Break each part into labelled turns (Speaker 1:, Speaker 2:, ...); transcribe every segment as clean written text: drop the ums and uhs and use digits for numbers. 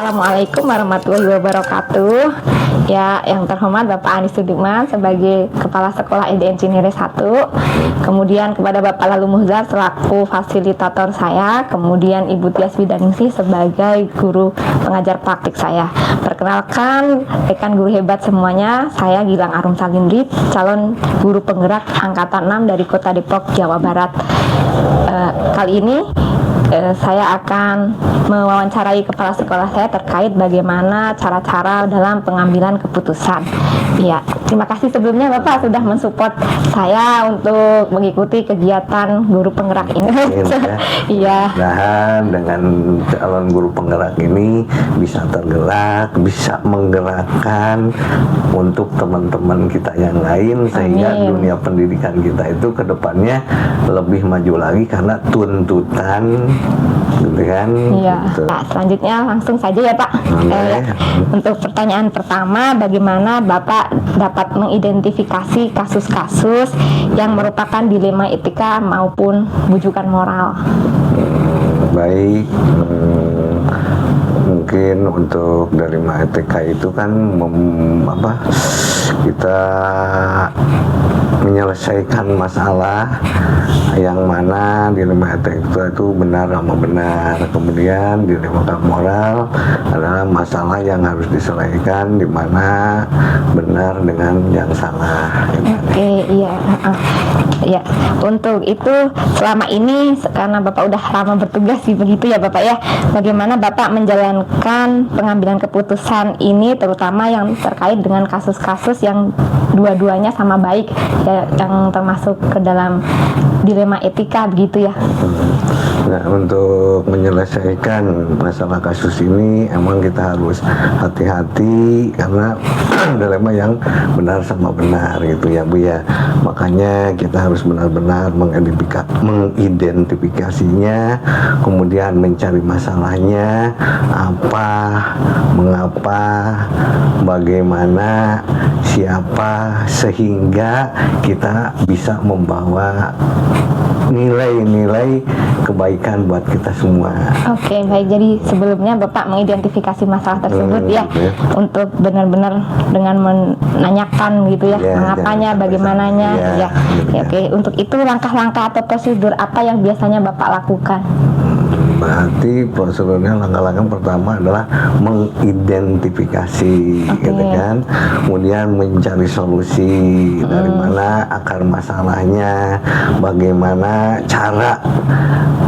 Speaker 1: Assalamualaikum warahmatullahi wabarakatuh. Ya, yang terhormat Bapak Anies Sudirman sebagai Kepala Sekolah IDN Cinere 1. Kemudian kepada Bapak Lalu Muhzar selaku fasilitator saya. Kemudian Ibu Tias Widaningsih sebagai guru pengajar praktik saya. Perkenalkan rekan guru hebat semuanya. Saya Gilang Arum Salindri, calon guru penggerak Angkatan 6 dari Kota Depok, Jawa Barat. Kali ini saya akan mewawancarai kepala sekolah saya terkait bagaimana cara-cara dalam pengambilan keputusan. Ya, terima kasih sebelumnya Bapak sudah mensupport saya untuk mengikuti kegiatan guru penggerak ini. Iya.
Speaker 2: Dan dengan calon guru penggerak ini bisa tergerak, bisa menggerakkan untuk teman-teman kita yang lain sehingga dunia pendidikan kita itu ke depannya lebih maju lagi karena tuntutan gitu kan.
Speaker 1: Iya.
Speaker 2: Gitu.
Speaker 1: Nah, selanjutnya langsung saja ya Pak. Untuk pertanyaan pertama, bagaimana Bapak dapat mengidentifikasi kasus-kasus yang merupakan dilema etika maupun bujukan moral?
Speaker 2: Baik, mungkin untuk dilema etika itu kan kita menyelesaikan masalah yang mana dilema etika itu benar sama benar. Kemudian dilema moral adalah masalah yang harus diselesaikan di mana benar dengan yang salah.
Speaker 1: Oke, iya. Ya, untuk itu selama ini karena Bapak udah lama bertugas sih begitu ya Bapak ya. Bagaimana Bapak menjalankan pengambilan keputusan ini terutama yang terkait dengan kasus-kasus yang dua-duanya sama baik ya, yang termasuk ke dalam dilema etika begitu ya.
Speaker 2: Nah, untuk menyelesaikan masalah kasus ini emang kita harus hati-hati karena dilema yang benar sama benar gitu ya Bu ya. Makanya kita harus benar-benar mengidentifikasinya, kemudian mencari masalahnya apa, mengapa, bagaimana, siapa, sehingga kita bisa membawa nilai-nilai kebaikan buat kita semua.
Speaker 1: Oke, baik. Jadi sebelumnya Bapak mengidentifikasi masalah tersebut ya, untuk benar-benar dengan menanyakan gitu ya, mengapanya, bagaimananya ya. Oke, untuk itu langkah-langkah atau prosedur apa yang biasanya Bapak lakukan?
Speaker 2: Berarti prosedurnya langkah-langkah pertama adalah mengidentifikasi gitu kan, kemudian mencari solusi dari mana akar masalahnya, bagaimana cara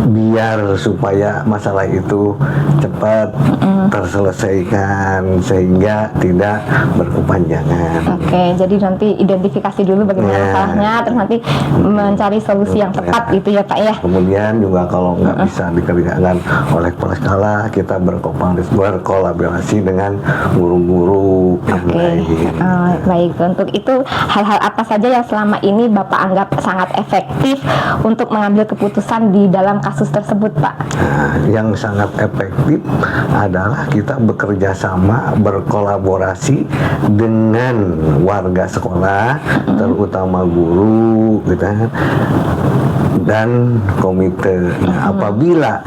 Speaker 2: biar supaya masalah itu cepat terselesaikan sehingga tidak berkepanjangan.
Speaker 1: Oke, jadi nanti identifikasi dulu bagaimana masalahnya, terus nanti mencari solusi yang tepat gitu ya Pak ya.
Speaker 2: Kemudian juga kalau nggak bisa dikerjakan oleh kepala sekolah, kita berkolaborasi dengan guru-guru yang lain.
Speaker 1: Baik, untuk itu hal-hal apa saja yang selama ini Bapak anggap sangat efektif untuk mengambil keputusan di dalam kasus tersebut Pak?
Speaker 2: Nah, yang sangat efektif adalah kita bekerja sama, berkolaborasi dengan warga sekolah, terutama guru gitu kan, dan komite. Nah, apabila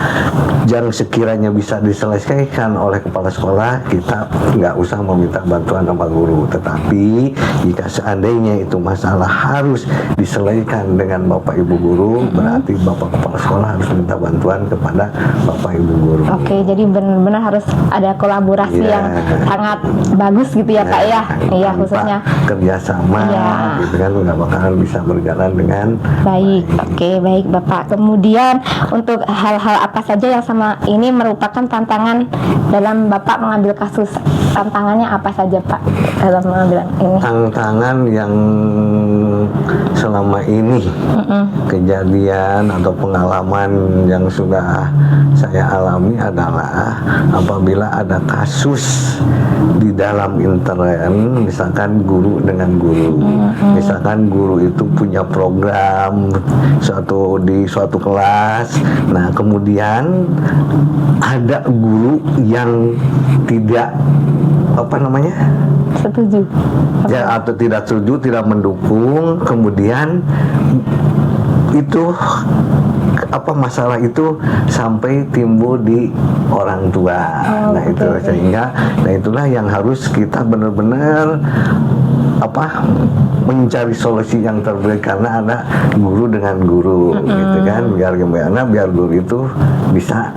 Speaker 2: yang sekiranya bisa diselesaikan oleh kepala sekolah, kita nggak usah meminta bantuan sama guru. Tetapi jika seandainya itu masalah harus diselesaikan dengan Bapak Ibu guru, berarti Bapak kepala sekolah harus minta bantuan kepada Bapak Ibu guru.
Speaker 1: Oke, jadi benar-benar harus ada kolaborasi yang sangat bagus gitu ya Pak ya. Iya, khususnya
Speaker 2: kerjasama gitu kan, nggak bakalan bisa berjalan dengan
Speaker 1: baik. Oke, baik Bapak. Kemudian untuk hal-hal apa saja yang sama ini merupakan tantangan dalam Bapak mengambil kasus? Tantangannya apa saja Pak dalam mengambil ini?
Speaker 2: Tantangan yang selama ini kejadian atau pengalaman yang sudah saya alami adalah apabila ada kasus di dalam intern, misalkan guru dengan guru, misalkan guru itu punya program di suatu kelas, nah kemudian ada guru yang tidak
Speaker 1: setuju
Speaker 2: ya, atau tidak setuju, tidak mendukung, kemudian itu masalah itu sampai timbul di orang tua. Nah itu sehingga, nah itulah yang harus kita benar-benar mencari solusi yang terbaik, karena ada guru dengan guru gitu kan, biar gimana biar guru itu bisa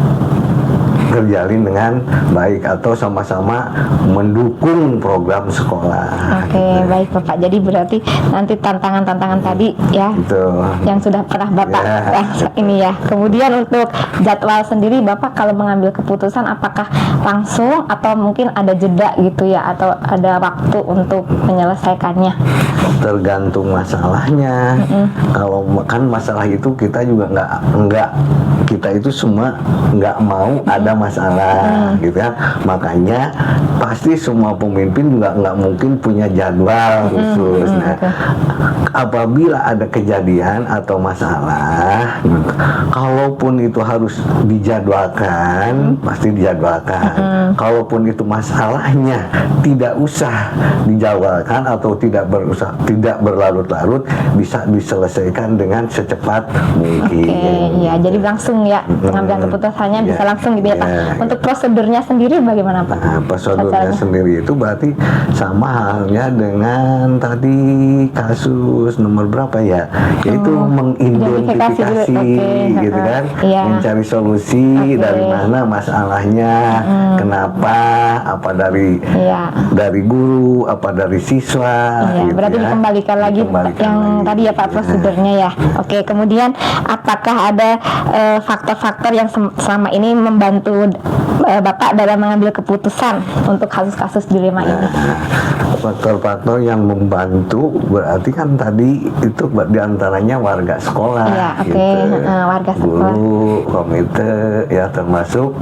Speaker 2: terjalin dengan baik atau sama-sama mendukung program sekolah.
Speaker 1: Oke, baik Bapak. Jadi berarti nanti tantangan-tantangan tadi ya, yang sudah pernah Bapak ini ya. Kemudian untuk jadwal sendiri, Bapak kalau mengambil keputusan apakah langsung atau mungkin ada jeda gitu ya, atau ada waktu untuk menyelesaikannya?
Speaker 2: Tergantung masalahnya. Kalau kan masalah itu kita juga nggak kita itu semua nggak mau ada masalah gitu ya. Makanya pasti semua pemimpin juga nggak mungkin punya jadwal khusus. Nah, apabila ada kejadian atau masalah, kalaupun itu harus dijadwalkan, pasti dijadwalkan. Kalaupun itu masalahnya tidak usah dijadwalkan atau tidak berlarut-larut, bisa diselesaikan dengan secepat mungkin.
Speaker 1: Iya, jadi langsung ya pengambilan keputusannya bisa langsung gitu ya Pak. Untuk prosedurnya sendiri bagaimana Pak?
Speaker 2: Nah, prosedurnya sendiri itu berarti sama halnya dengan tadi kasus nomor berapa ya? Yaitu mengidentifikasi gitu kan, mencari solusi dari mana masalahnya, kenapa, apa dari guru, apa dari siswa. Gitu
Speaker 1: berarti dikembalikan lagi yang tadi ya Pak prosedurnya ya. Oke, kemudian apakah ada faktor-faktor yang selama ini membantu Bapak dalam mengambil keputusan untuk kasus-kasus dilema ini?
Speaker 2: Faktor-faktor yang membantu berarti kan tadi itu diantaranya warga sekolah,
Speaker 1: warga sekolah,
Speaker 2: guru, komite, ya termasuk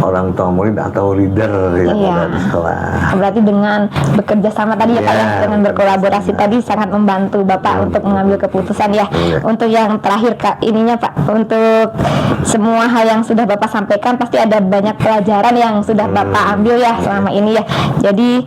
Speaker 2: orang tua murid atau leader yang ada di sekolah.
Speaker 1: Berarti dengan bekerja sama tadi ya Pak ya, dengan berkolaborasi tadi sangat membantu Bapak untuk mengambil keputusan ya. Untuk yang terakhir Kak, ininya Pak, untuk semua hal yang sudah Bapak sampaikan pasti ada banyak pelajaran yang sudah Bapak ambil ya selama ini ya. Jadi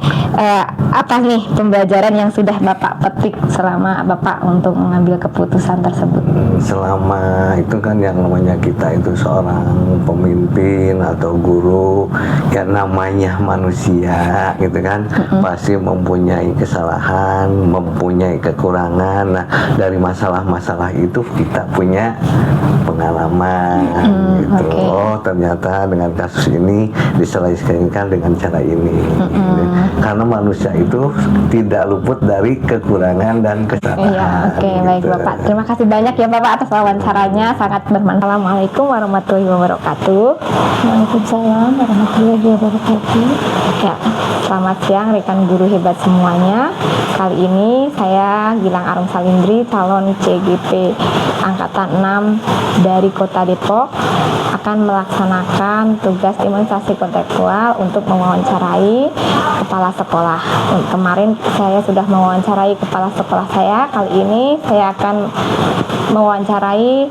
Speaker 1: apa nih pembelajaran yang sudah Bapak petik selama Bapak untuk mengambil keputusan tersebut?
Speaker 2: Selama itu kan yang namanya kita itu seorang pemimpin atau guru, ya namanya manusia gitu kan, pasti mempunyai kesalahan, mempunyai kekurangan. Nah, dari masalah-masalah itu kita punya pengalaman gitu. Oh, ternyata dengan kasus ini diselesaikan dengan cara ini. Karena manusia itu tidak luput dari kekurangan dan kesalahan.
Speaker 1: Baik Bapak. Terima kasih banyak ya Bapak atas wawancaranya, sangat bermanfaat. Assalamualaikum warahmatullahi wabarakatuh.
Speaker 3: Waalaikumsalam warahmatullahi wabarakatuh.
Speaker 1: Ya, selamat siang rekan guru hebat semuanya. Kali ini saya Gilang Arum Salindri, calon CGP Angkatan 6 dari Kota Depok, akan melaksanakan tugas imunisasi kontekstual untuk mewawancarai kepala sekolah. Kemarin saya sudah mewawancarai kepala sekolah saya. Kali ini saya akan mewawancarai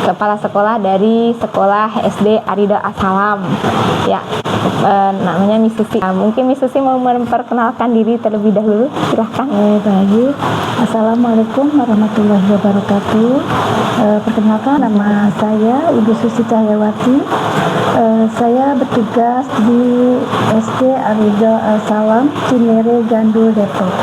Speaker 1: kepala sekolah dari sekolah SD Arida Assalam. Ya, namanya Miss Susi. Mungkin Miss Susi mau memperkenalkan diri terlebih dahulu. Silahkan.
Speaker 3: Baik. Assalamualaikum warahmatullahi wabarakatuh. Perkenalkan, nama saya Ibu Susi Cahyawati. Saya bertugas di SD Arida Assalam, Cinere, Gandul, Depok.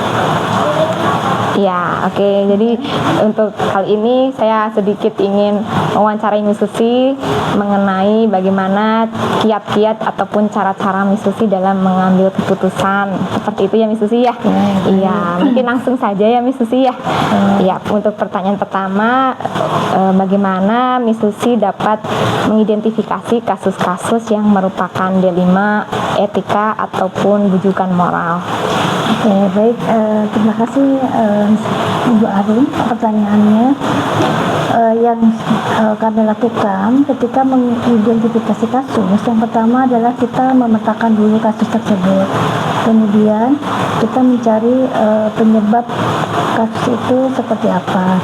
Speaker 1: Ya, oke. Jadi untuk hal ini saya sedikit ingin mewawancarai Miss Susi mengenai bagaimana kiat-kiat ataupun cara-cara Miss Susi dalam mengambil keputusan. Seperti itu ya Miss Susi ya. Iya, mungkin langsung saja ya Miss Susi ya. Ya, untuk pertanyaan pertama, bagaimana Miss Susi dapat mengidentifikasi kasus-kasus yang merupakan dilema etika ataupun bujukan moral?
Speaker 3: Oke, baik. Terima kasih Ibu Arum pertanyaannya. Yang kami lakukan ketika mengidentifikasi kasus, yang pertama adalah kita memetakan dulu kasus tersebut. Kemudian kita mencari penyebab kasus itu seperti apa.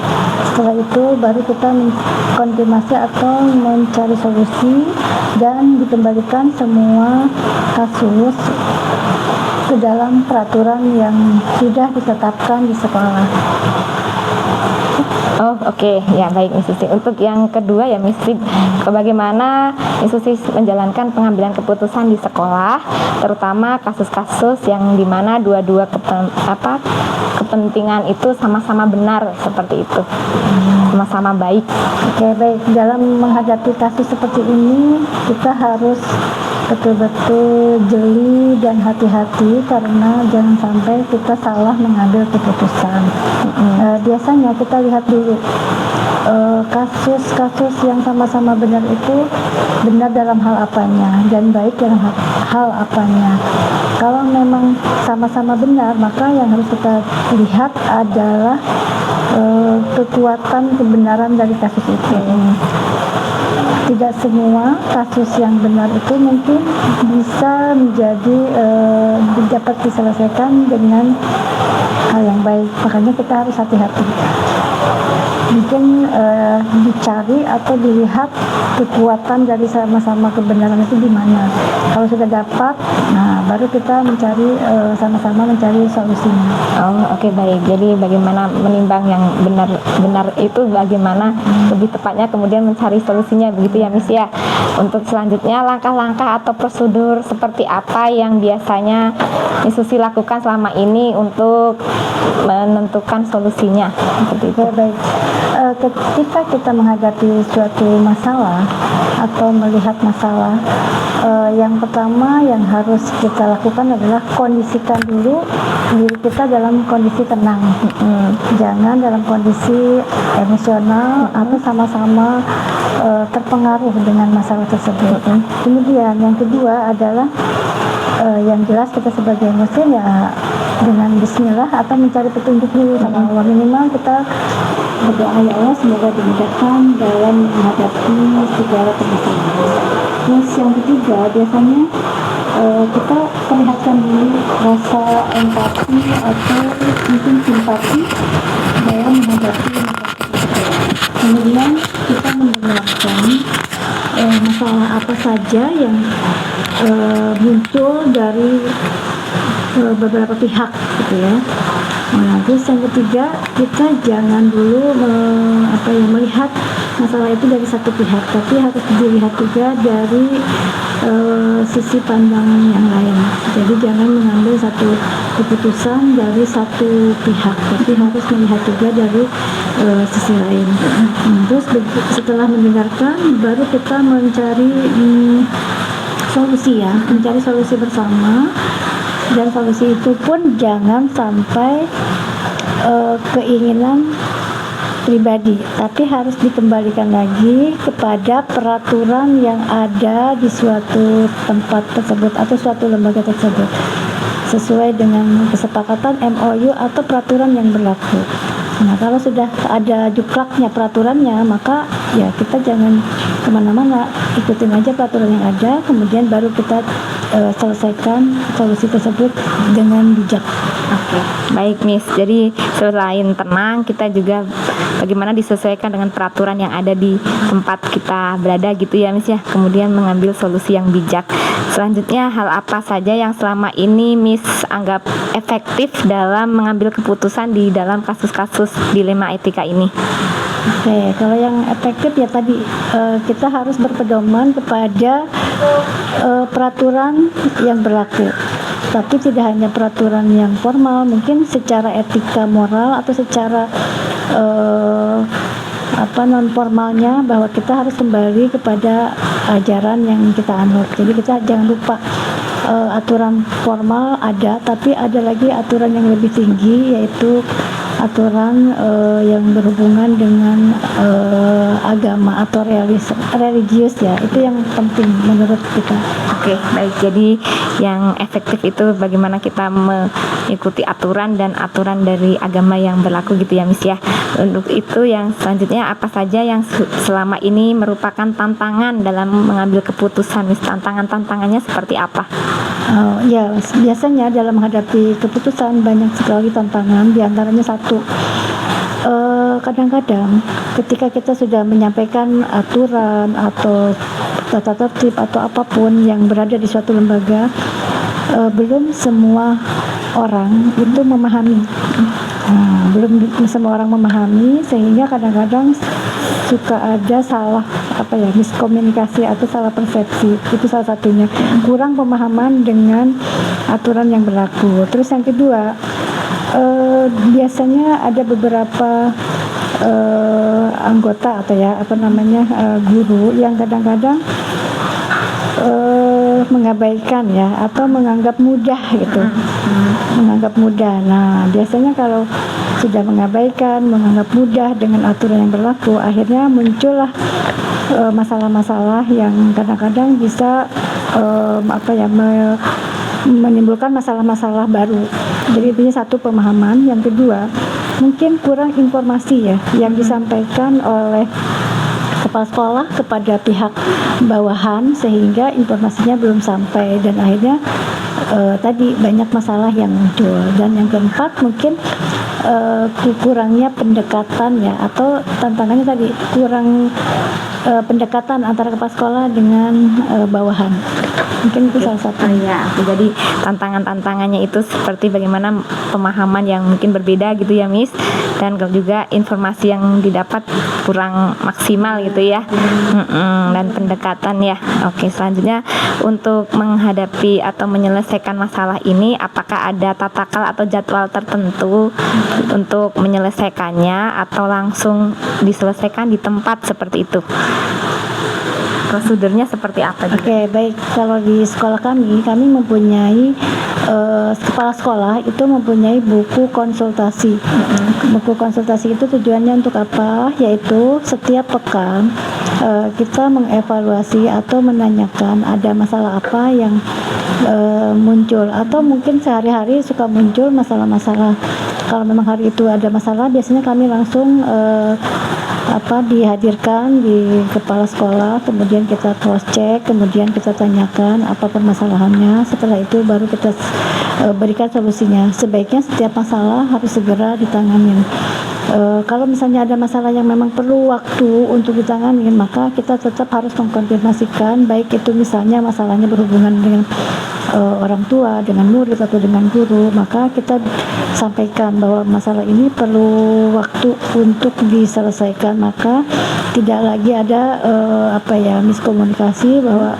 Speaker 3: Setelah itu baru kita mengkonfirmasi atau mencari solusi dan dikembalikan semua kasus ke dalam peraturan yang sudah ditetapkan di sekolah.
Speaker 1: Oh, oke. Ya, baik Miss Susi. Untuk yang kedua ya Miss Susi, bagaimana Miss Susi menjalankan pengambilan keputusan di sekolah, terutama kasus-kasus yang dimana dua-dua kepentingan itu sama-sama benar seperti itu, sama-sama baik.
Speaker 3: Oke, baik. Dalam menghadapi kasus seperti ini, kita harus betul-betul jeli dan hati-hati karena jangan sampai kita salah mengambil keputusan. Biasanya kita lihat dulu kasus-kasus yang sama-sama benar itu benar dalam hal apanya dan baik dalam hal apanya. Kalau memang sama-sama benar, maka yang harus kita lihat adalah kekuatan kebenaran dari kasus itu. Tidak semua kasus yang benar itu mungkin bisa menjadi dapat diselesaikan dengan hal yang baik. Makanya kita harus hati-hati. Mungkin dicari atau dilihat kekuatan dari sama-sama kebenaran itu di mana. Kalau sudah dapat, nah baru kita mencari sama-sama mencari solusinya.
Speaker 1: Oh, oke, baik. Jadi bagaimana menimbang yang benar itu bagaimana lebih tepatnya kemudian mencari solusinya begitu ya Miss ya. Untuk selanjutnya langkah-langkah atau prosedur seperti apa yang biasanya Miss Susi lakukan selama ini untuk menentukan solusinya seperti itu.
Speaker 3: Baik. Ketika kita menghadapi suatu masalah atau melihat masalah, yang pertama yang harus kita lakukan adalah kondisikan dulu diri kita dalam kondisi tenang. Jangan dalam kondisi emosional atau sama-sama terpengaruh dengan masalah tersebut. Kemudian yang kedua adalah yang jelas kita sebagai muslim ya dengan bismillah atau mencari petunjuk dulu sama Allah. Minimal kita berdoa, ya Allah semoga dimudahkan dalam menghadapi segala permasalahan. Terus yang ketiga biasanya kita perlihatkan dulu rasa empati atau mungkin simpati dalam menghadapi masalah tersebut. Kemudian kita mendengarkan masalah apa saja yang muncul dari beberapa pihak gitu ya. Nah, terus yang ketiga kita jangan dulu melihat masalah itu dari satu pihak, tapi harus dilihat juga dari sisi pandang yang lain. Jadi jangan mengambil satu keputusan dari satu pihak, tapi harus melihat juga dari sisi lain. Terus setelah mendengarkan, baru kita mencari solusi ya, mencari solusi bersama. Dan solusi itu pun jangan sampai keinginan pribadi, tapi harus dikembalikan lagi kepada peraturan yang ada di suatu tempat tersebut atau suatu lembaga tersebut sesuai dengan kesepakatan MOU atau peraturan yang berlaku. Nah, kalau sudah ada juklaknya peraturannya, maka ya kita jangan kemana-mana, ikutin aja peraturan yang ada, kemudian baru kita selesaikan solusi tersebut dengan bijak.
Speaker 1: Oke, baik Miss. Jadi selain tenang, kita juga bagaimana disesuaikan dengan peraturan yang ada di tempat kita berada gitu ya Miss ya. Kemudian mengambil solusi yang bijak. Selanjutnya, hal apa saja yang selama ini Miss anggap efektif dalam mengambil keputusan di dalam kasus-kasus dilema etika ini?
Speaker 3: Oke, kalau yang efektif ya tadi kita harus berpedoman kepada peraturan yang berlaku. Tapi tidak hanya peraturan yang formal, mungkin secara etika moral atau secara non formalnya, bahwa kita harus kembali kepada ajaran yang kita anut. Jadi kita jangan lupa aturan formal ada, tapi ada lagi aturan yang lebih tinggi, yaitu aturan yang berhubungan dengan agama atau religius ya. Itu yang penting menurut kita.
Speaker 1: Oke, baik. Jadi yang efektif itu bagaimana kita mengikuti aturan dan aturan dari agama yang berlaku gitu ya Miss ya. Untuk itu yang selanjutnya, apa saja yang selama ini merupakan tantangan dalam mengambil keputusan Miss? Tantangannya seperti apa?
Speaker 3: Ya, biasanya dalam menghadapi keputusan banyak sekali tantangan. Di antaranya satu, kadang-kadang ketika kita sudah menyampaikan aturan atau tata tertib atau apapun yang berada di suatu lembaga, belum semua orang itu memahami. Belum semua orang memahami, sehingga kadang-kadang suka ada salah miskomunikasi atau salah persepsi. Itu salah satunya, kurang pemahaman dengan aturan yang berlaku. Terus yang kedua, biasanya ada beberapa anggota atau guru yang kadang-kadang mengabaikan ya, atau menganggap mudah gitu. Menganggap mudah. Nah, biasanya kalau sudah mengabaikan, menganggap mudah dengan aturan yang berlaku, akhirnya muncullah masalah-masalah yang kadang-kadang bisa menimbulkan masalah-masalah baru. Jadi intinya satu, pemahaman. Yang kedua, mungkin kurang informasi ya yang disampaikan oleh kepala sekolah kepada pihak bawahan, sehingga informasinya belum sampai, dan akhirnya tadi banyak masalah yang muncul. Dan yang keempat, mungkin kurangnya pendekatan ya, atau tantangannya tadi kurang pendekatan antara kepala sekolah dengan bawahan. Mungkin itu salah satu.
Speaker 1: Ya, jadi tantangannya itu seperti bagaimana pemahaman yang mungkin berbeda gitu ya, Miss, dan juga informasi yang didapat kurang maksimal gitu ya. Dan pendekatan ya. Oke, selanjutnya untuk menghadapi atau menyelesaikan masalah ini, apakah ada tata cara atau jadwal tertentu untuk menyelesaikannya, atau langsung diselesaikan di tempat seperti itu? Prosedurnya seperti apa?
Speaker 3: Oke, baik. Kalau di sekolah kami mempunyai kepala sekolah itu mempunyai buku konsultasi. Buku konsultasi itu tujuannya untuk apa? Yaitu setiap pekan kita mengevaluasi atau menanyakan ada masalah apa yang muncul, atau mungkin sehari-hari suka muncul masalah-masalah. Kalau memang hari itu ada masalah, biasanya kami langsung dihadirkan di kepala sekolah, kemudian kita cross check, kemudian kita tanyakan apa permasalahannya. Setelah itu baru kita berikan solusinya. Sebaiknya setiap masalah harus segera ditangani. Kalau misalnya ada masalah yang memang perlu waktu untuk ditangani, maka kita tetap harus mengkonfirmasikan, baik itu misalnya masalahnya berhubungan dengan orang tua, dengan murid atau dengan guru, maka kita sampaikan bahwa masalah ini perlu waktu untuk diselesaikan. Maka tidak lagi ada miskomunikasi bahwa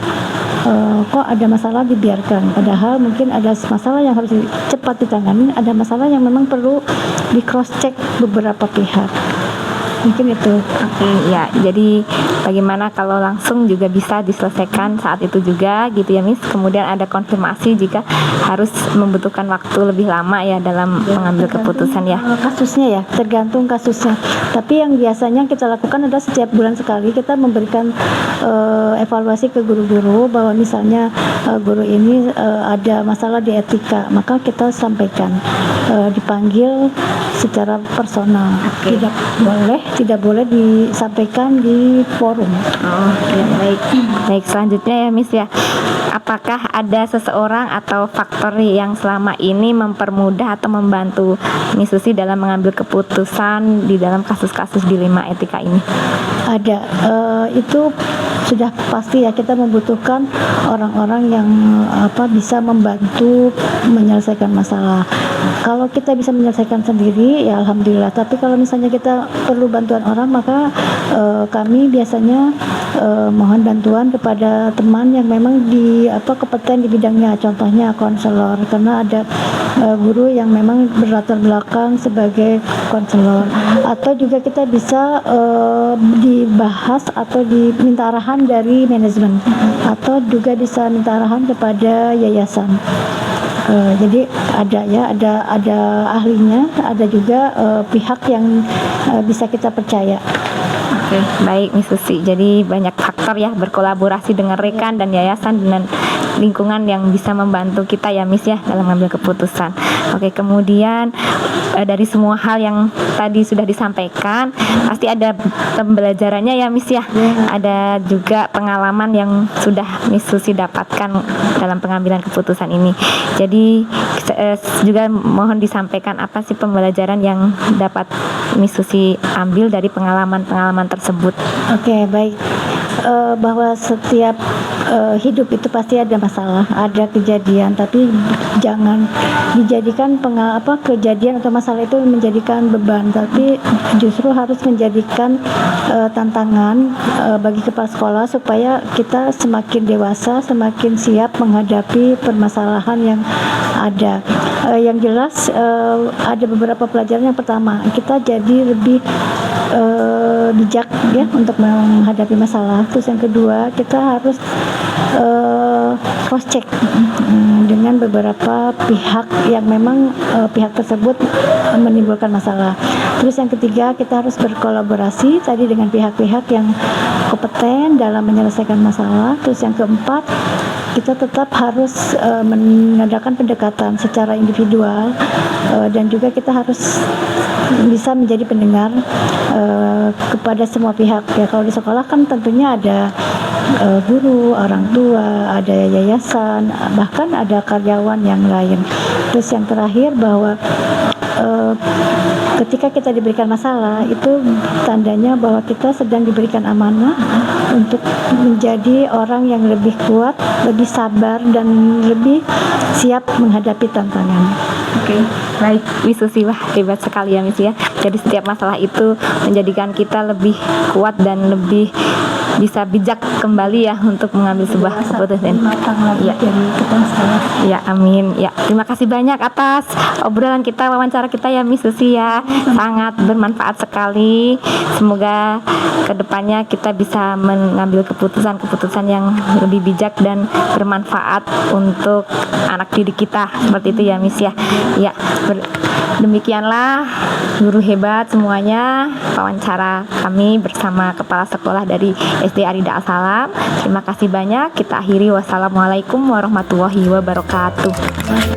Speaker 3: kok ada masalah dibiarkan, padahal mungkin ada masalah yang harus cepat ditangani, ada masalah yang memang perlu di cross check beberapa pihak. Mungkin itu.
Speaker 1: Oke, ya. Jadi bagaimana kalau langsung juga bisa diselesaikan saat itu juga gitu ya, Miss. Kemudian ada konfirmasi jika harus membutuhkan waktu lebih lama ya dalam mengambil keputusan ya.
Speaker 3: Kasusnya ya, tergantung kasusnya. Tapi yang biasanya kita lakukan adalah setiap bulan sekali kita memberikan evaluasi ke guru-guru bahwa misalnya guru ini ada masalah di etika, maka kita sampaikan, dipanggil secara personal. Tidak boleh disampaikan di forum.
Speaker 1: Oh, ya, baik. Selanjutnya ya, Miss ya. Apakah ada seseorang atau faktor yang selama ini mempermudah atau membantu Miss Susi dalam mengambil keputusan di dalam kasus-kasus dilema etika ini?
Speaker 3: Ada. Itu sudah pasti ya, kita membutuhkan orang-orang yang bisa membantu menyelesaikan masalah. Kalau kita bisa menyelesaikan sendiri ya alhamdulillah, tapi kalau misalnya kita perlu bantuan orang, maka kami biasanya mohon bantuan kepada teman yang memang kompeten di bidangnya, contohnya konselor, karena ada guru yang memang berlatar belakang sebagai konselor. Atau juga kita bisa dibahas atau diminta arahan dari manajemen, atau juga bisa minta arahan kepada yayasan. Jadi ada ahlinya, ada juga pihak yang bisa kita percaya.
Speaker 1: Oke, baik Miss Susi. Jadi banyak faktor ya, berkolaborasi dengan rekan dan yayasan dengan lingkungan yang bisa membantu kita ya, Miss ya, dalam mengambil keputusan. Oke, kemudian dari semua hal yang tadi sudah disampaikan, pasti ada pembelajarannya ya, Miss ya. Ada juga pengalaman yang sudah Miss Susi dapatkan dalam pengambilan keputusan ini. Jadi juga mohon disampaikan apa sih pembelajaran yang dapat Miss Susi ambil dari pengalaman-pengalaman tersebut.
Speaker 3: Oke, baik. Bahwa setiap hidup itu pasti ada masalah, ada kejadian, tapi jangan dijadikan kejadian atau masalah itu menjadikan beban, tapi justru harus menjadikan tantangan bagi kepala sekolah supaya kita semakin dewasa, semakin siap menghadapi permasalahan yang ada. Yang jelas ada beberapa pelajaran. Yang pertama, kita jadi lebih bijak ya untuk menghadapi masalah. Terus yang kedua, kita harus cross check dengan beberapa pihak yang memang pihak tersebut menimbulkan masalah. Terus yang ketiga, kita harus berkolaborasi tadi dengan pihak-pihak yang kompeten dalam menyelesaikan masalah. Terus yang keempat, kita tetap harus mengadakan pendekatan secara individual, dan juga kita harus bisa menjadi pendengar kepada semua pihak ya. Kalau di sekolah kan tentunya ada guru, orang tua, ada yayasan, bahkan ada karyawan yang lain. Terus yang terakhir, bahwa ketika kita diberikan masalah, itu tandanya bahwa kita sedang diberikan amanah untuk menjadi orang yang lebih kuat, lebih sabar, dan lebih siap menghadapi tantangan.
Speaker 1: Oke, baik, Miss Susi, wah hebat sekali ya Miss ya. Jadi setiap masalah itu menjadikan kita lebih kuat dan lebih bisa bijak kembali ya untuk mengambil sebuah keputusan.
Speaker 3: Matang lagi jadi kepala sekolah.
Speaker 1: Ya, amin. Ya, terima kasih banyak atas obrolan kita, wawancara kita ya Miss Susi ya. Sangat bermanfaat sekali. Semoga kedepannya kita bisa mengambil keputusan-keputusan yang lebih bijak dan bermanfaat untuk anak didik kita. Seperti itu ya Miss ya. Ya, demikianlah guru hebat semuanya, wawancara kami bersama kepala sekolah dari SD Arida Al-Salam. Terima kasih banyak. Kita akhiri. Wassalamualaikum warahmatullahi wabarakatuh.